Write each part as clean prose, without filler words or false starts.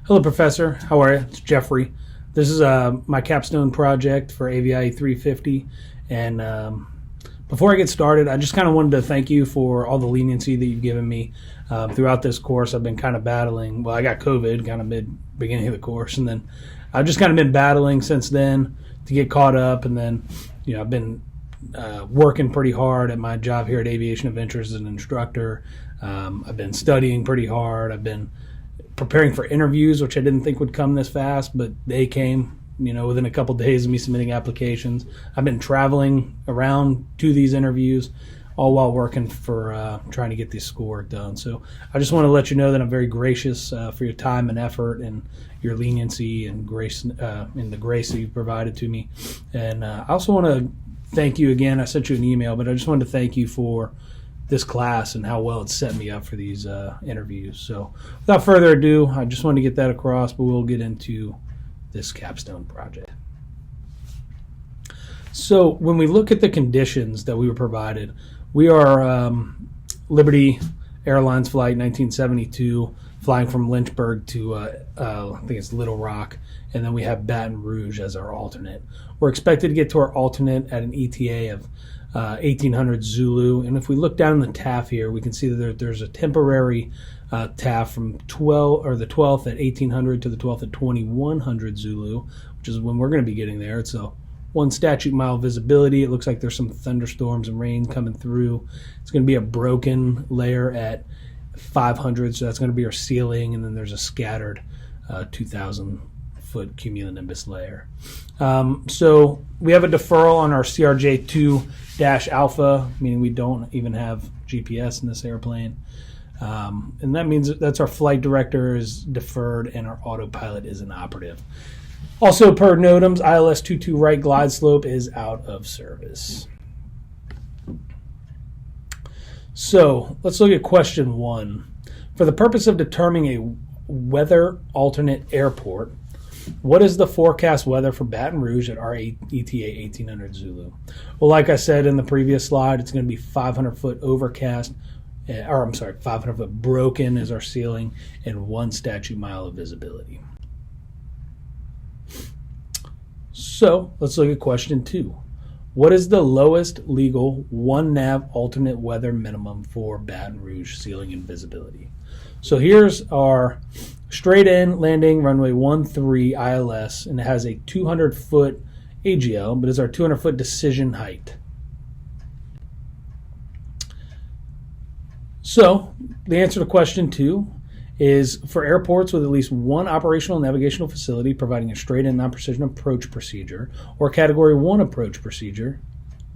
Hello, Professor. How are you? It's Jeffrey. This is my Capstone project for AVIA 350. And before I get started, I just kind of wanted to thank you for all the leniency that you've given me throughout this course. I've been kind of battling. Well, I got COVID kind of beginning of the course, and then I've just kind of been battling since then to get caught up. And then, I've been working pretty hard at my job here at Aviation Adventures as an instructor. I've been studying pretty hard. I've been preparing for interviews, which I didn't think would come this fast, but they came, within a couple days of me submitting applications. I've been traveling around to these interviews, all while working for trying to get this schoolwork done. So I just want to let you know that I'm very gracious for your time and effort and your leniency and grace and the grace that you've provided to me. And I also want to thank you again. I sent you an email, but I just wanted to thank you for this class and how well it set me up for these interviews. So without further ado, I just wanted to get that across, but we'll get into this Capstone project. So when we look at the conditions that we were provided, we are Liberty Airlines flight 1972, flying from Lynchburg to I think it's Little Rock, and then we have Baton Rouge as our alternate. We're expected to get to our alternate at an ETA of 1800 Zulu, and if we look down the TAF here, we can see that there's a temporary TAF from the 12th at 1800 to the 12th at 2100 Zulu, which is when we're going to be getting there. It's a 1 statute mile visibility. It looks like there's some thunderstorms and rain coming through. It's going to be a broken layer at 500, so that's going to be our ceiling, and then there's a scattered 2,000-foot cumulonimbus layer. So we have a deferral on our CRJ2-alpha, meaning we don't even have GPS in this airplane. And that means that's our flight director is deferred and our autopilot is inoperative. Also, per NOTAMs, ILS 22 right glide slope is out of service. So let's look at question 1. For the purpose of determining a weather alternate airport, what is the forecast weather for Baton Rouge at our ETA 1800 Zulu? Well, like I said in the previous slide, it's going to be 500-foot overcast, 500-foot broken is our ceiling, and 1 statute mile of visibility. So let's look at question 2. What is the lowest legal 1 nav alternate weather minimum for Baton Rouge ceiling and visibility? So here's our straight in landing runway 13 ILS, and it has a 200-foot AGL, but it's our 200-foot decision height. So the answer to question 2 is for airports with at least 1 operational navigational facility providing a straight-in non-precision approach procedure or Category 1 approach procedure,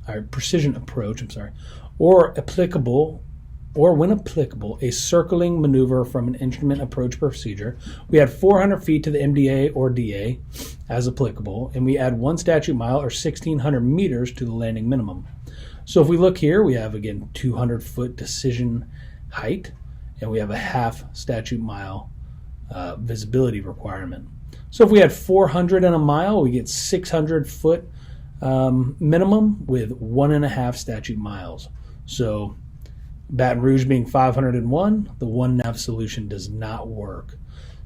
or precision approach, or when applicable, a circling maneuver from an instrument approach procedure. We add 400 feet to the MDA or DA as applicable, and we add 1 statute mile or 1,600 meters to the landing minimum. So if we look here, we have, again, 200-foot decision height, and we have a half statute mile visibility requirement. So if we had 400 and a mile, we get 600-foot minimum with 1.5 statute miles. So Baton Rouge being 501, the 1 nav solution does not work.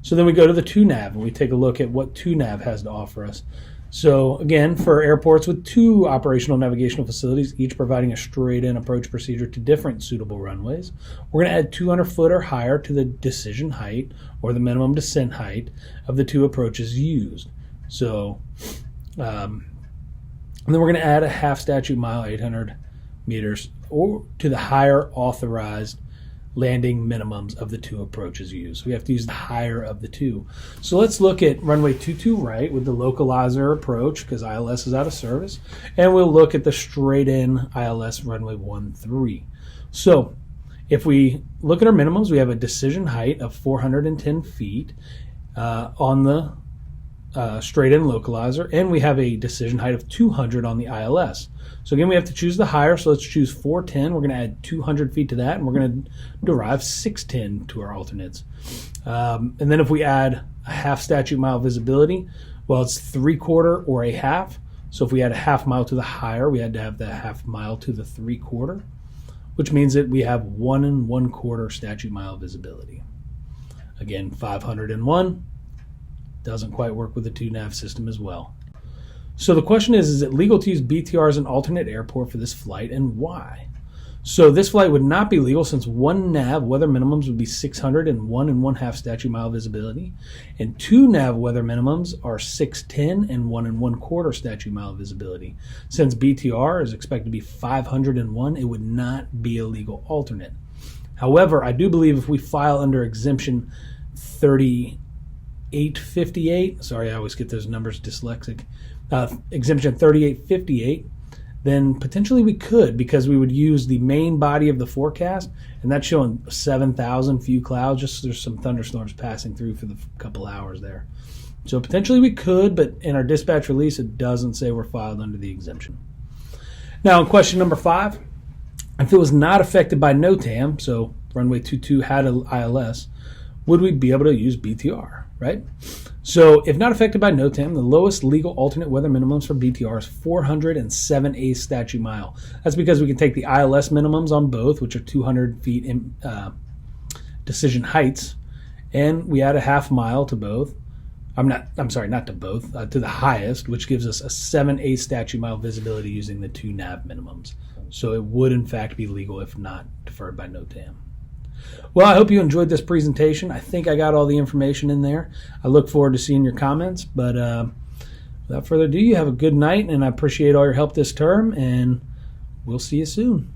So then we go to the 2 nav and we take a look at what 2 nav has to offer us. So again, for airports with 2 operational navigational facilities, each providing a straight-in approach procedure to different suitable runways, we're going to add 200 foot or higher to the decision height or the minimum descent height of the 2 approaches used. So, and then we're going to add a half statute mile, 800 meters, or to the higher authorized landing minimums of the 2 approaches used. So we have to use the higher of the 2. So let's look at runway 22 right with the localizer approach because ILS is out of service, and we'll look at the straight-in ILS runway 13. So if we look at our minimums, we have a decision height of 410 feet on the straight-in localizer, and we have a decision height of 200 on the ILS. So again, we have to choose the higher, so let's choose 410. We're going to add 200 feet to that, and we're going to derive 610 to our alternates. And then if we add a half statute mile visibility, well, it's 3/4 or a half. So if we add a half mile to the higher, we had to have the half mile to the 3/4, which means that we have 1 1/4 statute mile visibility. Again, 501, Doesn't quite work with the 2 nav system as well. So the question is it legal to use BTR as an alternate airport for this flight, and why? So this flight would not be legal since 1 nav weather minimums would be 600 and 1 1/2 statute mile visibility, and 2 nav weather minimums are 610 and 1 1/4 statute mile visibility. Since BTR is expected to be 501, it would not be a legal alternate. However, I do believe if we file under exemption 3858, sorry, I always get those numbers dyslexic, exemption 3858, then potentially we could, because we would use the main body of the forecast, and that's showing 7,000 few clouds, just there's some thunderstorms passing through for the couple hours there. So potentially we could, but in our dispatch release, it doesn't say we're filed under the exemption. Now, in question number 5, if it was not affected by NOTAM, so runway 22 had an ILS, would we be able to use BTR, right? So if not affected by NOTAM, the lowest legal alternate weather minimums for BTR is 407 statute mile. That's because we can take the ILS minimums on both, which are 200 feet in decision heights, and we add a half mile to both. I'm sorry, not to both, to the highest, which gives us a 7 statute mile visibility using the 2 nav minimums. So it would in fact be legal if not deferred by NOTAM. Well, I hope you enjoyed this presentation. I think I got all the information in there. I look forward to seeing your comments, but without further ado, you have a good night, and I appreciate all your help this term, and we'll see you soon.